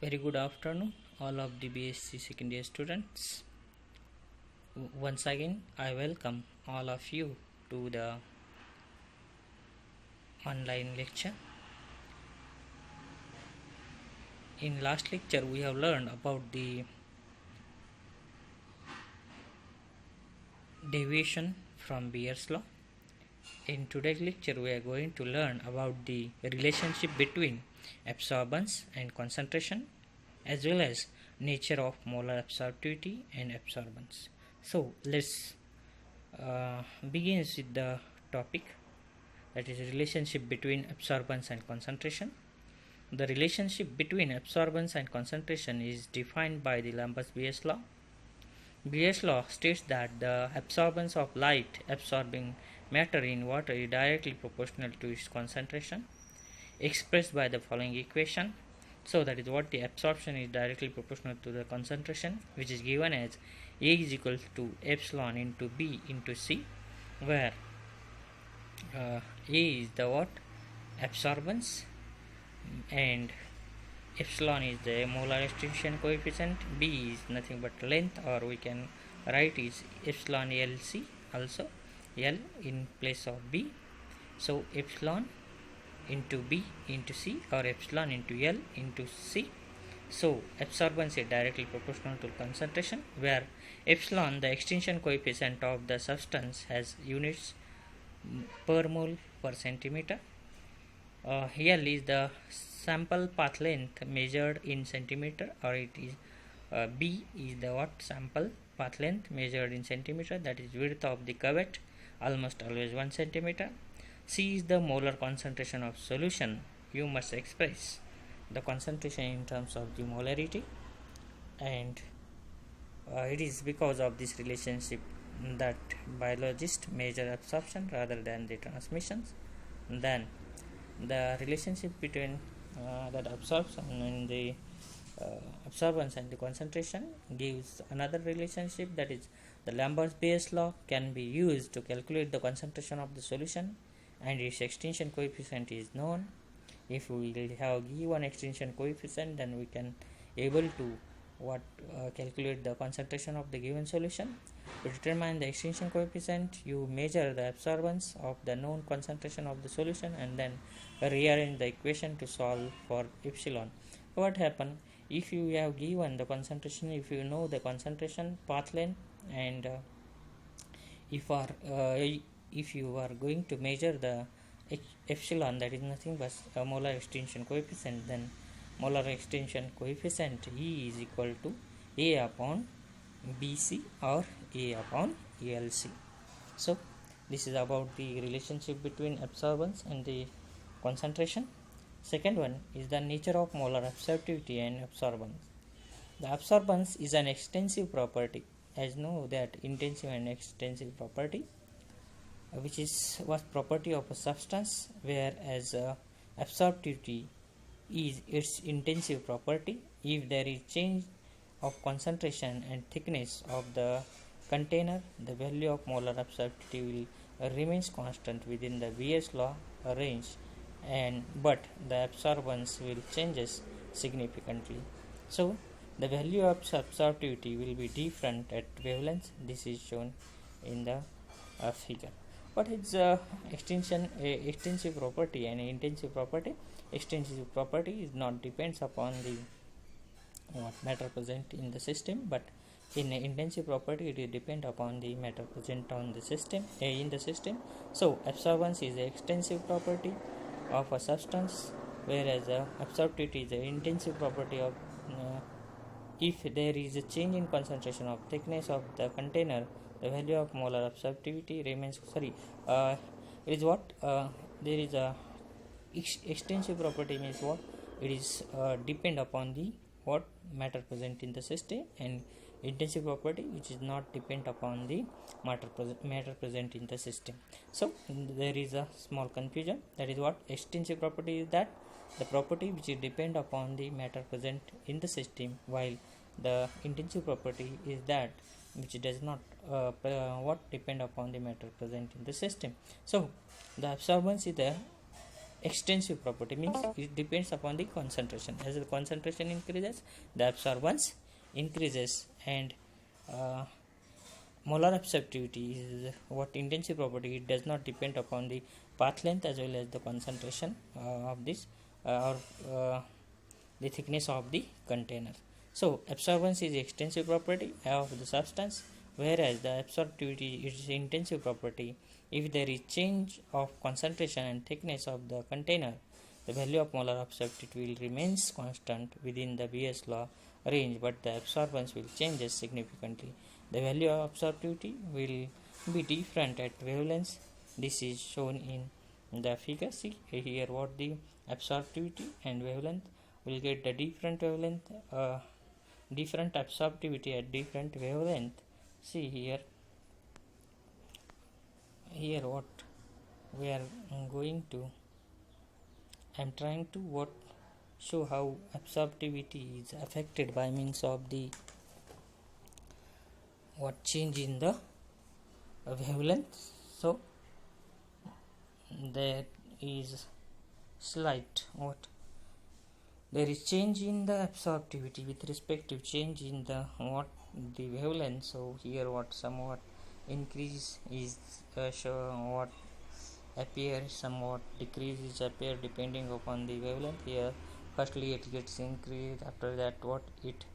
Very good afternoon, all of the BSc second year students. Once again, I welcome all of you to the online lecture. In last lecture, we have learned about the deviation from Beer's law. In today's lecture, we are going to learn about the relationship between absorbance and concentration, as well as nature of molar absorptivity and absorbance. So let's begin with the topic, that is relationship between absorbance and concentration. The relationship between absorbance and concentration is defined by the Lambert-Beer's law. Beer's law states that the absorbance of light absorbing matter in water is directly proportional to its concentration, expressed by the following equation. So that is what the absorption is directly proportional to the concentration, which is given as A is equal to epsilon into B into C, where A is the what? Absorbance, and epsilon is the molar extinction coefficient, B is nothing but length, or we can write is epsilon LC, also L in place of B. So epsilon into B into C, or epsilon into L into C. So absorbance is directly proportional to concentration, where epsilon, the extinction coefficient of the substance, has units per mole per centimeter. L is the sample path length measured in centimeter, or it is B is the what? Sample path length measured in centimeter, that is width of the cuvette, almost always 1 centimeter. C is the molar concentration of solution. You must express the concentration in terms of the molarity, and it is because of this relationship that biologists measure absorption rather than the transmissions. Then the relationship between that absorption and the absorbance and the concentration gives another relationship, that is the Lambert-Beer's law can be used to calculate the concentration of the solution, and its extinction coefficient is known. If we have given extinction coefficient, then we can able to calculate the concentration of the given solution. To determine the extinction coefficient, you measure the absorbance of the known concentration of the solution and then rearrange the equation to solve for epsilon. What happen if you have given the concentration, if you know the concentration path length, and if you are going to measure the epsilon, that is nothing but a molar extinction coefficient, then molar extinction coefficient E is equal to A upon BC or A upon LC. So this is about the relationship between absorbance and the concentration. Second one is the nature of molar absorptivity and absorbance. The absorbance is an extensive property, as know that intensive and extensive property, which was property of a substance, whereas absorptivity is its intensive property. If there is change of concentration and thickness of the container, the value of molar absorptivity will remains constant within the Beer's law range, but the absorbance will changes significantly. So the value of absorptivity will be different at wavelengths. This is shown in the figure. What is extensive property and intensive property? Extensive property is not depends upon the matter present in the system, but in intensive property it will depend upon the matter present on the system in the system. So absorbance is the extensive property of a substance, whereas absorptivity is the intensive property of if there is a change in concentration of thickness of the container, the value of molar absorptivity remains it is what there is a extensive property means what it is depend upon the what matter present in the system, and intensive property which is not depend upon the matter present in the system. So there is a small confusion. That is what extensive property is, that the property which is depend upon the matter present in the system, while the intensive property is that which does not depend upon the matter present in the system. So the absorbance is the extensive property means it depends upon the concentration. As the concentration increases, the absorbance increases, and uh, molar absorptivity is what intensive property. It does not depend upon the path length as well as the concentration of this or the thickness of the container. So absorbance is extensive property of the substance, whereas the absorptivity is intensive property. If there is change of concentration and thickness of the container, the value of molar absorptivity will remains constant within the Beer's law range, but the absorbance will changes significantly. The value of absorptivity will be different at wavelengths. This is shown in the figure. See here what the absorptivity and wavelength will get the different wavelength, different absorptivity at different wavelength. See here what we are going to, I'm trying to show how absorptivity is affected by means of the what change in the wavelength. So there is slight what there is change in the absorptivity with respect to change in the the wavelength. So here what somewhat increase is what appear, somewhat decreases appear depending upon the wavelength. Here firstly it gets increased, after that what it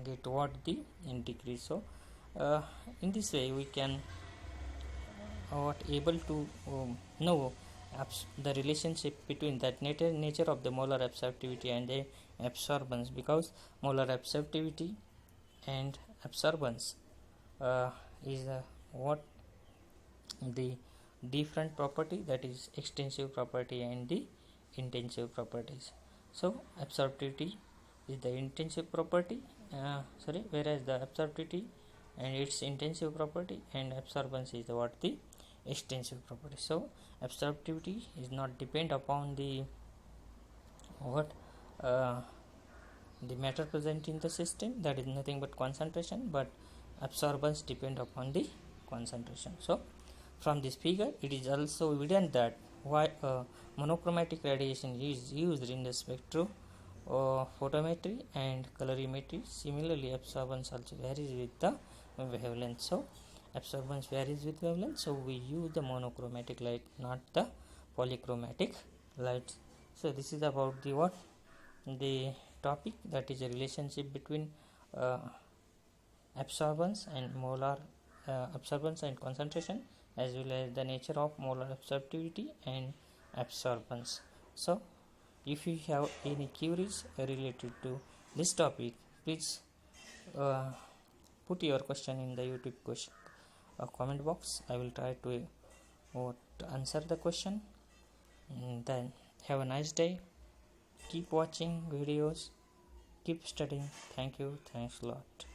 get what the decrease. So in this way we can what able to know the relationship between that nature of the molar absorptivity and the absorbance, because molar absorptivity and absorbance is what the different property, that is extensive property and the intensive properties. So absorptivity is the intensive property, whereas the absorptivity and its intensive property, and absorbance is what the extensive property. So absorptivity is not depend upon the what the matter present in the system, that is nothing but concentration, but absorbance depend upon the concentration. So from this figure it is also evident that why monochromatic radiation is used in the spectrophotometry and colorimetry. Similarly absorbance also varies with the wavelength. So absorbance varies with wavelength, so we use the monochromatic light, not the polychromatic lights. So this is about the what the topic, that is a relationship between absorbance and molar absorbance and concentration, as well as the nature of molar absorptivity and absorbance. So if you have any queries related to this topic, please put your question in the YouTube question comment box. I will try to answer the question. Then have a nice day. Keep watching videos, keep studying. Thank you, thanks a lot.